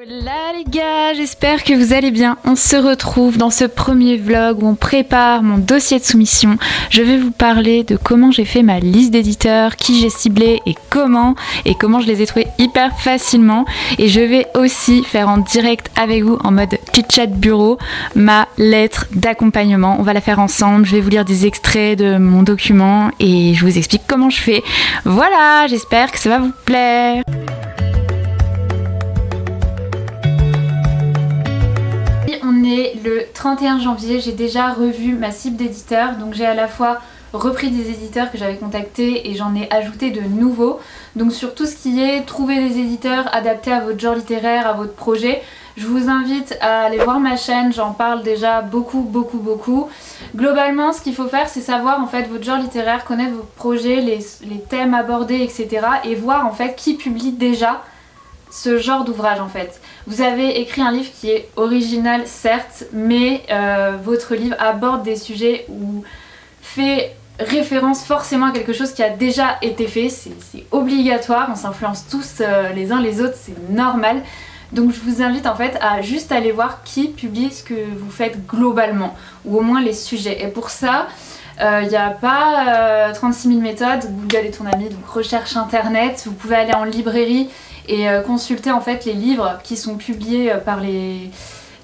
Hola les gars, j'espère que vous allez bien. On se retrouve dans ce premier vlog où on prépare mon dossier de soumission. Je vais vous parler de comment j'ai fait ma liste d'éditeurs, qui j'ai ciblé et comment je les ai trouvés hyper facilement. Et je vais aussi faire en direct avec vous en mode chit chat bureau ma lettre d'accompagnement. On va la faire ensemble, je vais vous lire des extraits de mon document et je vous explique comment je fais. Voilà, j'espère que ça va vous plaire. On est le 31 janvier, j'ai déjà revu ma cible d'éditeurs, donc j'ai à la fois repris des éditeurs que j'avais contactés et j'en ai ajouté de nouveaux. Donc sur tout ce qui est trouver des éditeurs adaptés à votre genre littéraire, à votre projet, je vous invite à aller voir ma chaîne, j'en parle déjà beaucoup. Globalement, ce qu'il faut faire, c'est savoir en fait votre genre littéraire, connaître vos projets, les thèmes abordés, etc. et voir en fait qui publie déjà ce genre d'ouvrage en fait. Vous avez écrit un livre qui est original certes, mais votre livre aborde des sujets ou fait référence forcément à quelque chose qui a déjà été fait, c'est obligatoire, on s'influence tous les uns les autres, c'est normal. Donc je vous invite en fait à juste aller voir qui publie ce que vous faites globalement, ou au moins les sujets. Et pour ça, il n'y a pas 36 000 méthodes, Google est ton ami, donc recherche internet, vous pouvez aller en librairie et consulter en fait les livres qui sont publiés par les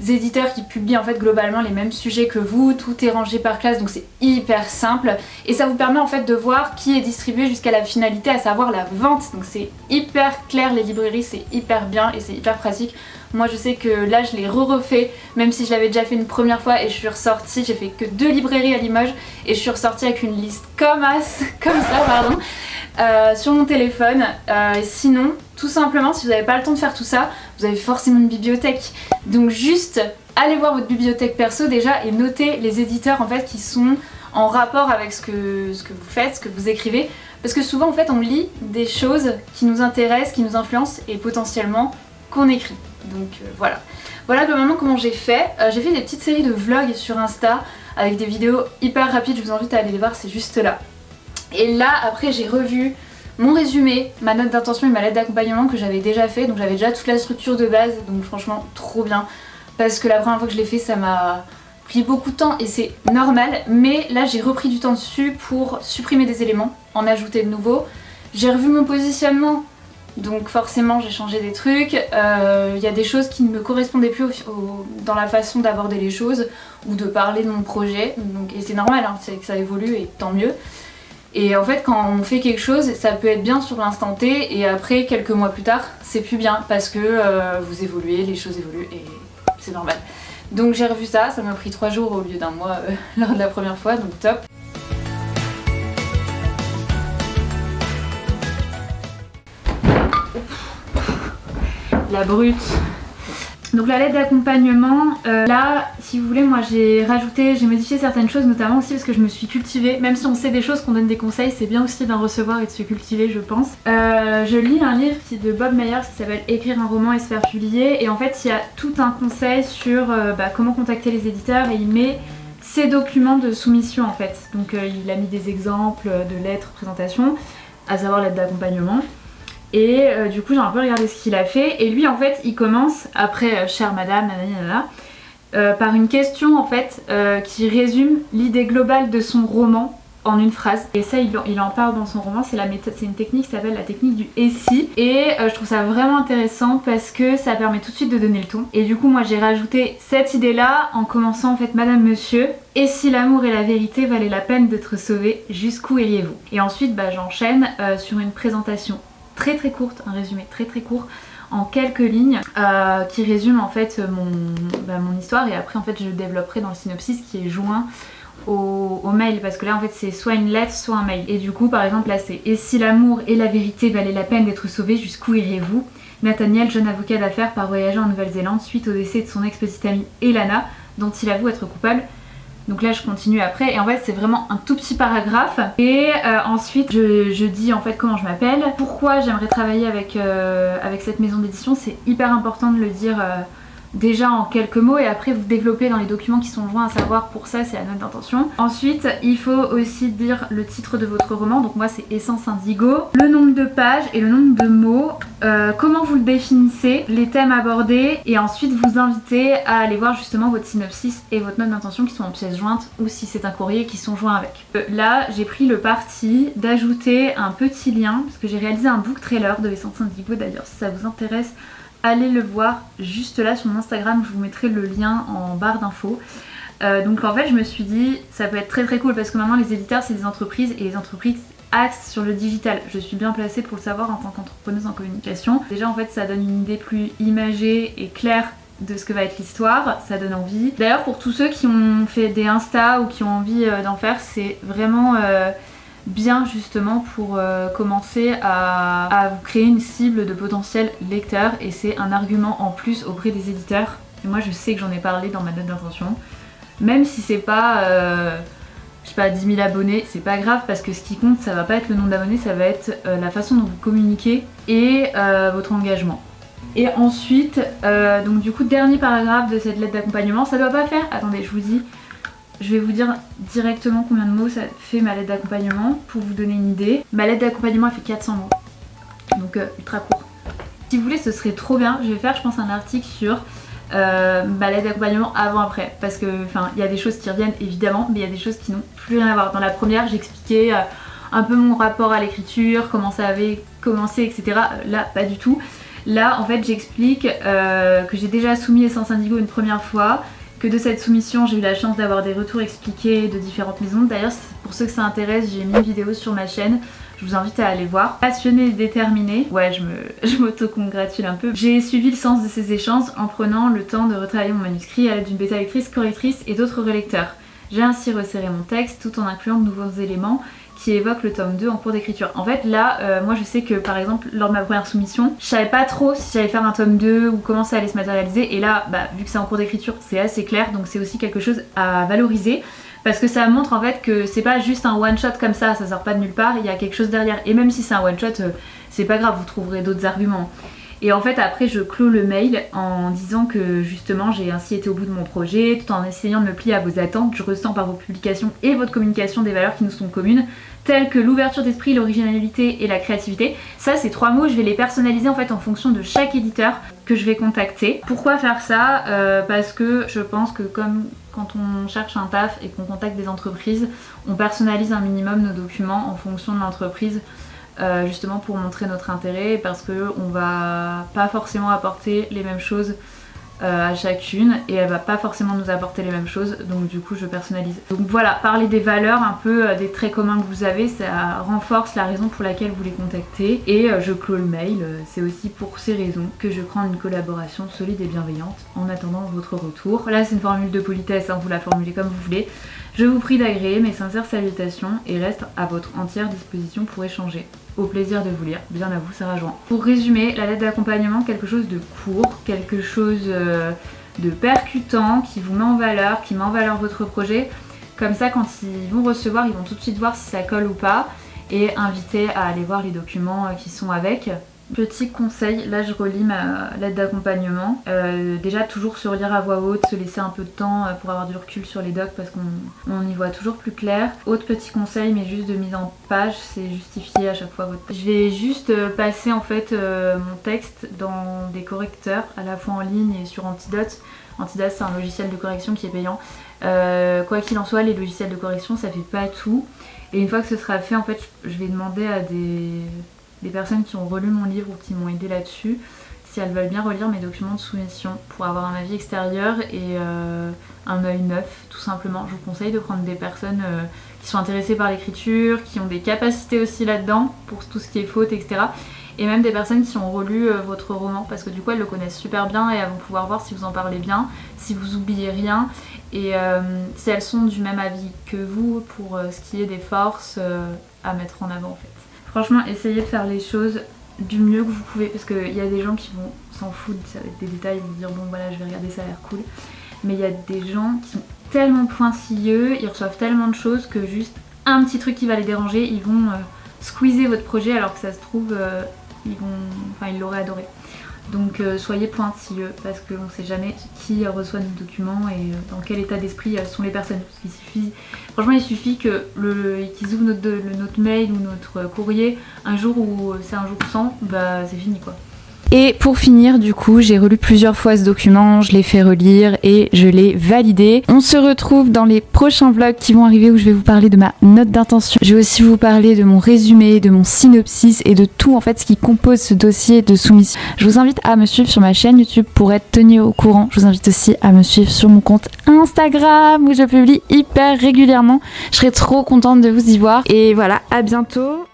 éditeurs qui publient en fait globalement les mêmes sujets que vous, tout est rangé par classe, donc c'est hyper simple et ça vous permet en fait de voir qui est distribué jusqu'à la finalité, à savoir la vente. Donc c'est hyper clair, les librairies, c'est hyper bien et c'est hyper pratique. Moi je sais que là je l'ai refait, même si je l'avais déjà fait une première fois, et je suis ressortie, j'ai fait que 2 librairies à Limoges et je suis ressortie avec une liste comme ça, sur mon téléphone. Sinon, tout simplement, si vous n'avez pas le temps de faire tout ça, vous avez forcément une bibliothèque. Donc juste allez voir votre bibliothèque perso déjà et notez les éditeurs en fait qui sont en rapport avec ce que vous faites, ce que vous écrivez. Parce que souvent en fait on lit des choses qui nous intéressent, qui nous influencent et potentiellement qu'on écrit. Donc voilà. Voilà globalement comment j'ai fait. J'ai fait des petites séries de vlogs sur Insta avec des vidéos hyper rapides, je vous invite à aller les voir, c'est juste là. Et là après j'ai revu mon résumé, ma note d'intention et ma lettre d'accompagnement que j'avais déjà fait, donc j'avais déjà toute la structure de base, donc franchement trop bien. Parce que la première fois que je l'ai fait ça m'a pris beaucoup de temps et c'est normal, mais là j'ai repris du temps dessus pour supprimer des éléments, en ajouter de nouveaux. J'ai revu mon positionnement, donc forcément j'ai changé des trucs, y a des choses qui ne me correspondaient plus dans la façon d'aborder les choses ou de parler de mon projet, donc, et c'est normal, hein, c'est que ça évolue et tant mieux. Et en fait quand on fait quelque chose, ça peut être bien sur l'instant T et après quelques mois plus tard c'est plus bien parce que vous évoluez, les choses évoluent et c'est normal. Donc j'ai revu ça, ça m'a pris 3 jours au lieu d'un mois lors de la première fois, donc top. La brute. Donc la lettre d'accompagnement, là si vous voulez moi j'ai modifié certaines choses, notamment aussi parce que je me suis cultivée. Même si on sait des choses, qu'on donne des conseils, c'est bien aussi d'en recevoir et de se cultiver je pense. Je lis un livre de Bob Myers qui s'appelle Écrire un roman et se faire publier, et en fait il y a tout un conseil sur comment contacter les éditeurs et il met ses documents de soumission en fait. Donc il a mis des exemples de lettres, présentations, à savoir lettre d'accompagnement. Et du coup j'ai un peu regardé ce qu'il a fait et lui en fait il commence après chère madame par une question en fait qui résume l'idée globale de son roman en une phrase, et ça il en parle dans son roman. C'est une technique qui s'appelle la technique du et si, et je trouve ça vraiment intéressant parce que ça permet tout de suite de donner le ton. Et du coup moi j'ai rajouté cette idée là en commençant en fait madame monsieur, et si l'amour et la vérité valaient la peine d'être sauvés, jusqu'où iriez-vous? Et ensuite j'enchaîne sur une présentation très courte, un résumé très court en quelques lignes qui résume en fait mon histoire, et après en fait je développerai dans le synopsis qui est joint au mail, parce que là en fait c'est soit une lettre soit un mail. Et du coup par exemple là c'est: et si l'amour et la vérité valaient la peine d'être sauvés, jusqu'où iriez-vous? Nathaniel, jeune avocat d'affaires, part voyager en Nouvelle-Zélande suite au décès de son ex-petite amie Elana, dont il avoue être coupable. Donc là je continue après et en fait c'est vraiment un tout petit paragraphe, et ensuite je dis en fait comment je m'appelle, pourquoi j'aimerais travailler avec cette maison d'édition. C'est hyper important de le dire déjà en quelques mots et après vous développez dans les documents qui sont joints, à savoir pour ça c'est la note d'intention. Ensuite il faut aussi dire le titre de votre roman, donc moi c'est Essence Indigo, le nombre de pages et le nombre de mots, comment vous le définissez, les thèmes abordés et ensuite vous invitez à aller voir justement votre synopsis et votre note d'intention qui sont en pièces jointes ou si c'est un courrier qui sont joints avec. Là j'ai pris le parti d'ajouter un petit lien parce que j'ai réalisé un book trailer de Essence Indigo, d'ailleurs si ça vous intéresse allez le voir juste là sur mon Instagram, je vous mettrai le lien en barre d'infos. Donc en fait je me suis dit ça peut être très très cool parce que maintenant les éditeurs c'est des entreprises et les entreprises axent sur le digital. Je suis bien placée pour le savoir en tant qu'entrepreneuse en communication. Déjà en fait ça donne une idée plus imagée et claire de ce que va être l'histoire, ça donne envie. D'ailleurs pour tous ceux qui ont fait des Insta ou qui ont envie d'en faire, c'est vraiment bien justement pour commencer à vous créer une cible de potentiels lecteurs et c'est un argument en plus auprès des éditeurs. Et moi je sais que j'en ai parlé dans ma note d'intention. Même si c'est pas, je sais pas, 10 000 abonnés, c'est pas grave parce que ce qui compte ça va pas être le nombre d'abonnés, ça va être la façon dont vous communiquez et votre engagement. Et ensuite, donc du coup dernier paragraphe de cette lettre d'accompagnement, ça doit pas faire, attendez je vous dis, je vais vous dire directement combien de mots ça fait ma lettre d'accompagnement pour vous donner une idée. Ma lettre d'accompagnement elle fait 400 mots, donc ultra court. Si vous voulez ce serait trop bien, je vais faire je pense un article sur ma lettre d'accompagnement avant-après parce que il y a des choses qui reviennent évidemment mais il y a des choses qui n'ont plus rien à voir. Dans la première j'expliquais un peu mon rapport à l'écriture, comment ça avait commencé etc. Là pas du tout. Là en fait j'explique que j'ai déjà soumis Essence Indigo une première fois, que de cette soumission j'ai eu la chance d'avoir des retours expliqués de différentes maisons. D'ailleurs pour ceux que ça intéresse j'ai mis une vidéo sur ma chaîne, je vous invite à aller voir. Passionnée et déterminée, ouais je m'auto-congratule un peu. J'ai suivi le sens de ces échanges en prenant le temps de retravailler mon manuscrit à l'aide d'une bêta lectrice, correctrice et d'autres relecteurs. J'ai ainsi resserré mon texte tout en incluant de nouveaux éléments qui évoque le tome 2 en cours d'écriture. En fait là, moi je sais que par exemple lors de ma première soumission, je savais pas trop si j'allais faire un tome 2 ou comment ça allait se matérialiser et là, vu que c'est en cours d'écriture, c'est assez clair donc c'est aussi quelque chose à valoriser parce que ça montre en fait que c'est pas juste un one shot comme ça sort pas de nulle part, il y a quelque chose derrière et même si c'est un one shot, c'est pas grave, vous trouverez d'autres arguments. Et en fait après je clôt le mail en disant que justement j'ai ainsi été au bout de mon projet tout en essayant de me plier à vos attentes. Je ressens par vos publications et votre communication des valeurs qui nous sont communes telles que l'ouverture d'esprit, l'originalité et la créativité. Ça ces 3 mots je vais les personnaliser en fait en fonction de chaque éditeur que je vais contacter. Pourquoi faire ça parce que je pense que comme quand on cherche un taf et qu'on contacte des entreprises, on personnalise un minimum nos documents en fonction de l'entreprise. Justement pour montrer notre intérêt parce qu'on va pas forcément apporter les mêmes choses à chacune et elle va pas forcément nous apporter les mêmes choses donc du coup je personnalise. Donc voilà, parler des valeurs, un peu des traits communs que vous avez, ça renforce la raison pour laquelle vous les contactez et je clôt le mail. C'est aussi pour ces raisons que je crains une collaboration solide et bienveillante en attendant votre retour. Là c'est une formule de politesse, vous la formulez comme vous voulez. Je vous prie d'agréer mes sincères salutations et reste à votre entière disposition pour échanger. Au plaisir de vous lire, bien à vous Sarah Jouan. Pour résumer, la lettre d'accompagnement, quelque chose de court, quelque chose de percutant, qui vous met en valeur, qui met en valeur votre projet. Comme ça quand ils vont recevoir, ils vont tout de suite voir si ça colle ou pas et inviter à aller voir les documents qui sont avec. Petit conseil, là je relis ma lettre d'accompagnement. Déjà toujours se relire à voix haute, se laisser un peu de temps pour avoir du recul sur les docs parce qu'on y voit toujours plus clair. Autre petit conseil mais juste de mise en page, c'est justifier à chaque fois votre texte. Je vais juste passer en fait mon texte dans des correcteurs à la fois en ligne et sur Antidote. Antidote c'est un logiciel de correction qui est payant. Quoi qu'il en soit, les logiciels de correction ça fait pas tout. Et une fois que ce sera fait, en fait je vais demander à des personnes qui ont relu mon livre ou qui m'ont aidé là-dessus, si elles veulent bien relire mes documents de soumission pour avoir un avis extérieur et un œil neuf tout simplement. Je vous conseille de prendre des personnes qui sont intéressées par l'écriture, qui ont des capacités aussi là-dedans pour tout ce qui est faute, etc. Et même des personnes qui ont relu votre roman parce que du coup elles le connaissent super bien et elles vont pouvoir voir si vous en parlez bien, si vous oubliez rien et si elles sont du même avis que vous pour ce qui est des forces à mettre en avant en fait. Franchement, essayez de faire les choses du mieux que vous pouvez parce qu'il y a des gens qui vont s'en foutre, ça va être des détails, ils vont dire bon voilà je vais regarder, ça a l'air cool. Mais il y a des gens qui sont tellement pointilleux, ils reçoivent tellement de choses que juste un petit truc qui va les déranger, ils vont squeezer votre projet alors que ça se trouve ils l'auraient adoré. Donc soyez pointilleux parce qu'on ne sait jamais qui reçoit nos documents et dans quel état d'esprit sont les personnes. Parce franchement, il suffit qu'ils ouvrent notre mail ou notre courrier un jour où c'est un jour sans, bah c'est fini quoi. Et pour finir, du coup, j'ai relu plusieurs fois ce document, je l'ai fait relire et je l'ai validé. On se retrouve dans les prochains vlogs qui vont arriver où je vais vous parler de ma note d'intention. Je vais aussi vous parler de mon résumé, de mon synopsis et de tout en fait ce qui compose ce dossier de soumission. Je vous invite à me suivre sur ma chaîne YouTube pour être tenu au courant. Je vous invite aussi à me suivre sur mon compte Instagram où je publie hyper régulièrement. Je serai trop contente de vous y voir. Et voilà, à bientôt.